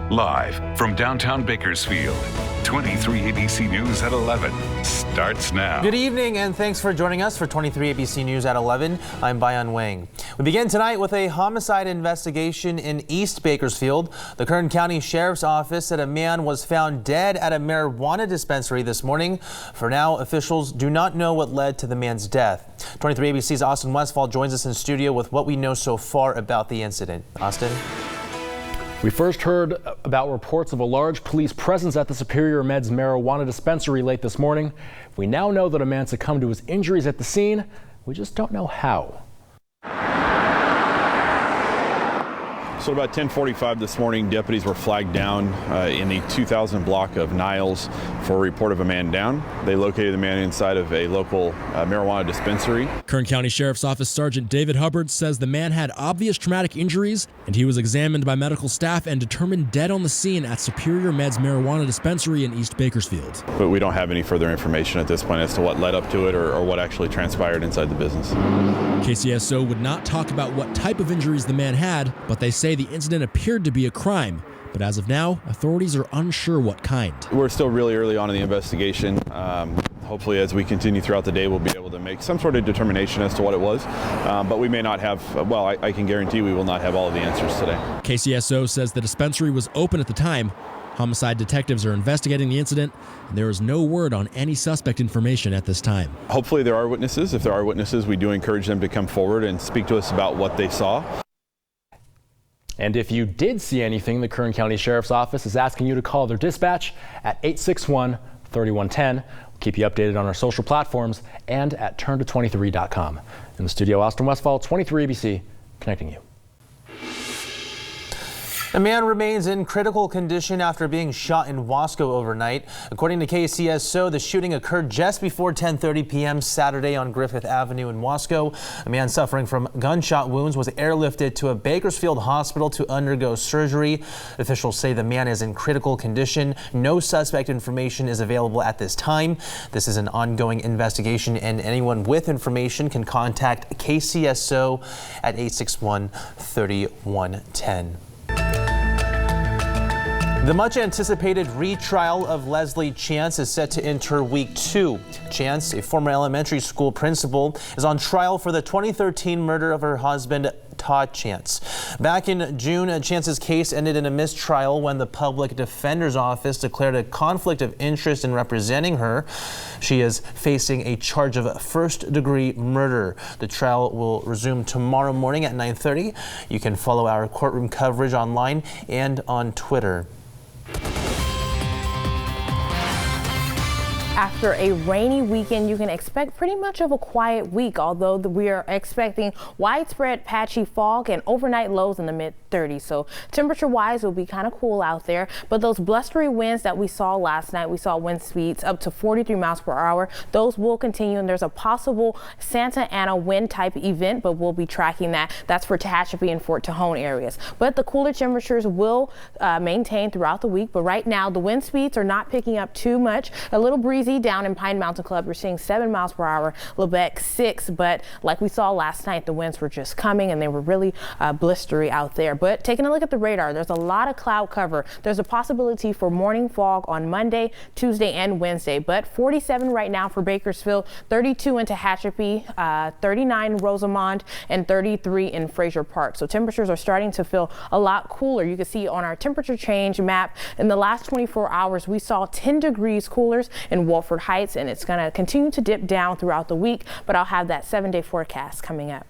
Live from downtown Bakersfield, 23 ABC News at 11 starts now. Good evening and thanks for joining us for 23 ABC News at 11. I'm Bayan Wang. We begin tonight with a homicide investigation in East Bakersfield. The Kern County Sheriff's Office said a man was found dead at a marijuana dispensary this morning. For now, officials do not know what led to the man's death. 23 ABC's Austin Westfall joins us in studio with what we know so far about the incident. Austin? We first heard about reports of a large police presence at the Superior Meds marijuana dispensary late this morning. We now know that a man succumbed to his injuries at the scene. We just don't know how. So about 10:45 this morning, deputies were flagged down in the 2000 block of Niles for a report of a man down. They located the man inside of a local marijuana dispensary. Kern County Sheriff's Office Sergeant David Hubbard says the man had obvious traumatic injuries and he was examined by medical staff and determined dead on the scene at Superior Meds marijuana dispensary in East Bakersfield. But we don't have any further information at this point as to what led up to it or what actually transpired inside the business. KCSO would not talk about what type of injuries the man had, but they say the incident appeared to be a crime. But as of now, authorities are unsure what kind. We're still really early on in the investigation. Hopefully as we continue throughout the day, we'll be able to make some sort of determination as to what it was. But we may not have, well, I can guarantee we will not have all of the answers today. KCSO says the dispensary was open at the time. Homicide detectives are investigating the incident, and there is no word on any suspect information at this time. Hopefully there are witnesses. If there are witnesses, we do encourage them to come forward and speak to us about what they saw. And if you did see anything, the Kern County Sheriff's Office is asking you to call their dispatch at 861-3110. We'll keep you updated on our social platforms and at turnto23.com. In the studio, Austin Westfall, 23 ABC, connecting you. A man remains in critical condition after being shot in Wasco overnight. According to KCSO, the shooting occurred just before 10:30 p.m. Saturday on Griffith Avenue in Wasco. A man suffering from gunshot wounds was airlifted to a Bakersfield hospital to undergo surgery. Officials say the man is in critical condition. No suspect information is available at this time. This is an ongoing investigation, and anyone with information can contact KCSO at 861-3110. The much-anticipated retrial of Leslie Chance is set to enter week 2. Chance, a former elementary school principal, is on trial for the 2013 murder of her husband, Todd Chance. Back in June, Chance's case ended in a mistrial when the public defender's office declared a conflict of interest in representing her. She is facing a charge of first-degree murder. The trial will resume tomorrow morning at 9:30. You can follow our courtroom coverage online and on Twitter. After a rainy weekend, you can expect pretty much of a quiet week, although we are expecting widespread patchy fog and overnight lows in the mid-30s. So temperature-wise, it'll be kind of cool out there. But those blustery winds that we saw last night, we saw wind speeds up to 43 miles per hour. Those will continue, and there's a possible Santa Ana wind type event, but we'll be tracking that. That's for Tehachapi and Fort Tejon areas. But the cooler temperatures will maintain throughout the week. But right now, the wind speeds are not picking up too much. A little breezy down in Pine Mountain Club. We're seeing 7 miles per hour, Lebec 6, but like we saw last night, the winds were just coming and they were really blistery out there. But taking a look at the radar, there's a lot of cloud cover. There's a possibility for morning fog on Monday, Tuesday, and Wednesday, but 47 right now for Bakersfield, 32 in Tehachapi, 39 Rosamond, and 33 in Frazer Park. So temperatures are starting to feel a lot cooler. You can see on our temperature change map, in the last 24 hours, we saw 10 degrees coolers in Wolford Heights, and it's going to continue to dip down throughout the week, but I'll have that 7-day forecast coming up.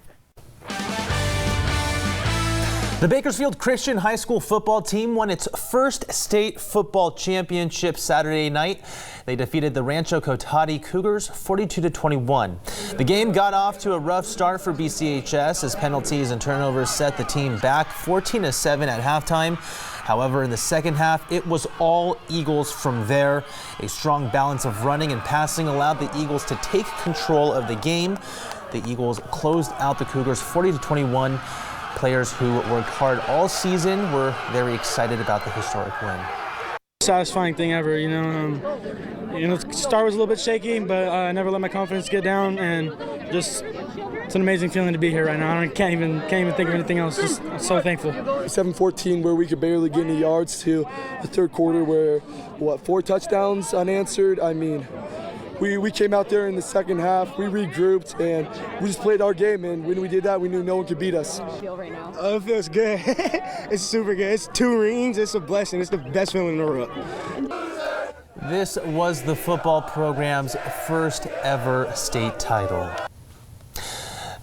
The Bakersfield Christian High School football team won its first state football championship Saturday night. They defeated the Rancho Cotati Cougars 42-21. The game got off to a rough start for BCHS as penalties and turnovers set the team back 14-7 at halftime. However, in the second half, it was all Eagles from there. A strong balance of running and passing allowed the Eagles to take control of the game. The Eagles closed out the Cougars 40-21. Players who worked hard all season were very excited about the historic win. Satisfying thing ever, the start was a little bit shaky, but I never let my confidence get down, and just it's an amazing feeling to be here right now. I can't even think of anything else. Just I'm so thankful. 7-14, where we could barely get any yards, to the third quarter where 4 touchdowns unanswered. I mean, we came out there in the second half, we regrouped, and we just played our game, and when we did that, we knew no one could beat us. It feels good. It's super good. It's 2 rings. It's a blessing. It's the best feeling in the world. This was the football program's first ever state title.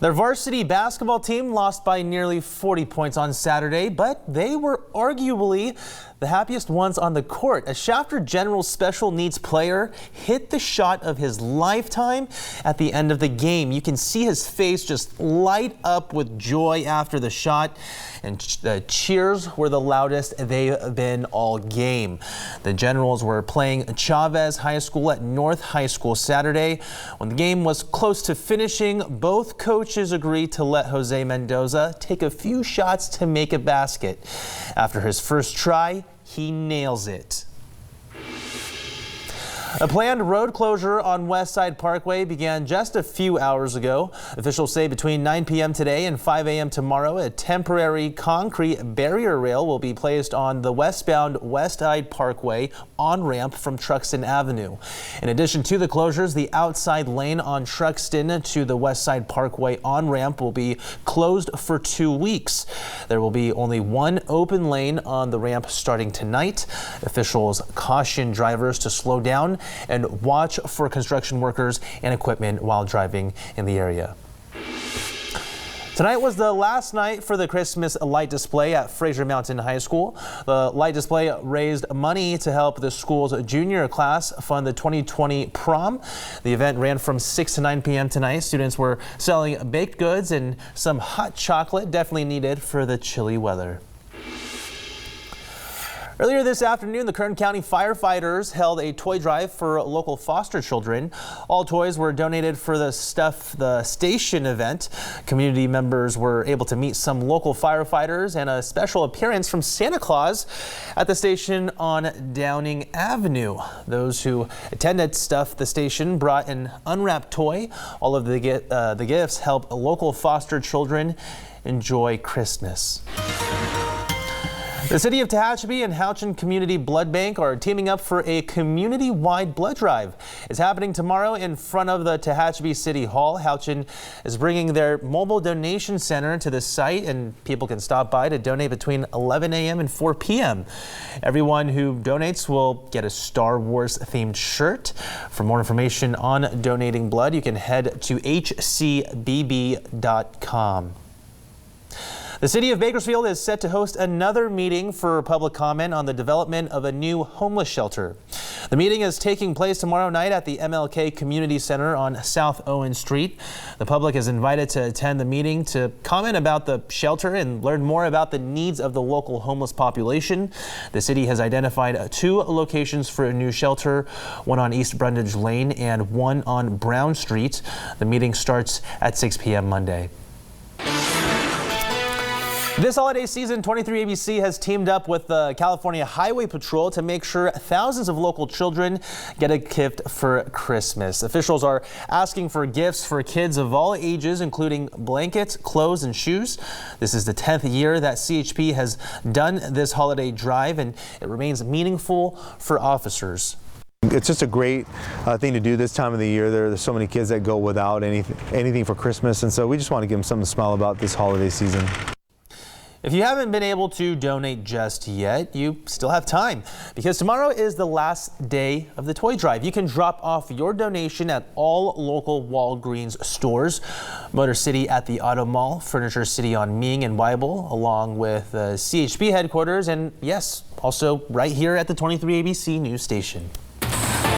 Their varsity basketball team lost by nearly 40 points on Saturday, but they were arguably the happiest ones on the court. A Shafter General special needs player hit the shot of his lifetime at the end of the game. You can see his face just light up with joy after the shot, and the cheers were the loudest they've been all game. The Generals were playing Chavez High School at North High School Saturday. When the game was close to finishing, both coaches agreed to let Jose Mendoza take a few shots to make a basket. After his first try, he nails it. A planned road closure on West Side Parkway began just a few hours ago. Officials say between 9 p.m. today and 5 a.m. tomorrow, a temporary concrete barrier rail will be placed on the westbound West Side Parkway on-ramp from Truxton Avenue. In addition to the closures, the outside lane on Truxton to the West Side Parkway on-ramp will be closed for 2 weeks. There will be only one open lane on the ramp starting tonight. Officials caution drivers to slow down and watch for construction workers and equipment while driving in the area. Tonight was the last night for the Christmas light display at Frazer Mountain High School. The light display raised money to help the school's junior class fund the 2020 prom. The event ran from 6 to 9 p.m. tonight. Students were selling baked goods and some hot chocolate, definitely needed for the chilly weather. Earlier this afternoon, the Kern County firefighters held a toy drive for local foster children. All toys were donated for the Stuff the Station event. Community members were able to meet some local firefighters and a special appearance from Santa Claus at the station on Downing Avenue. Those who attended Stuff the Station brought an unwrapped toy. All of the gifts help local foster children enjoy Christmas. The City of Tehachapi and Houchin Community Blood Bank are teaming up for a community-wide blood drive. It's happening tomorrow in front of the Tehachapi City Hall. Houchin is bringing their mobile donation center to the site, and people can stop by to donate between 11 a.m. and 4 p.m. Everyone who donates will get a Star Wars-themed shirt. For more information on donating blood, you can head to hcbb.com. The City of Bakersfield is set to host another meeting for public comment on the development of a new homeless shelter. The meeting is taking place tomorrow night at the MLK Community Center on South Owen Street. The public is invited to attend the meeting to comment about the shelter and learn more about the needs of the local homeless population. The city has identified 2 locations for a new shelter, one on East Brundage Lane and one on Brown Street. The meeting starts at 6 p.m. Monday. This holiday season, 23ABC has teamed up with the California Highway Patrol to make sure thousands of local children get a gift for Christmas. Officials are asking for gifts for kids of all ages, including blankets, clothes, and shoes. This is the 10th year that CHP has done this holiday drive, and it remains meaningful for officers. It's just a great thing to do this time of the year. There's so many kids that go without anything for Christmas, and so we just want to give them something to smile about this holiday season. If you haven't been able to donate just yet, you still have time, because tomorrow is the last day of the toy drive. You can drop off your donation at all local Walgreens stores, Motor City at the Auto Mall, Furniture City on Ming and Weibel, along with the CHP headquarters, and yes, also right here at the 23ABC news station.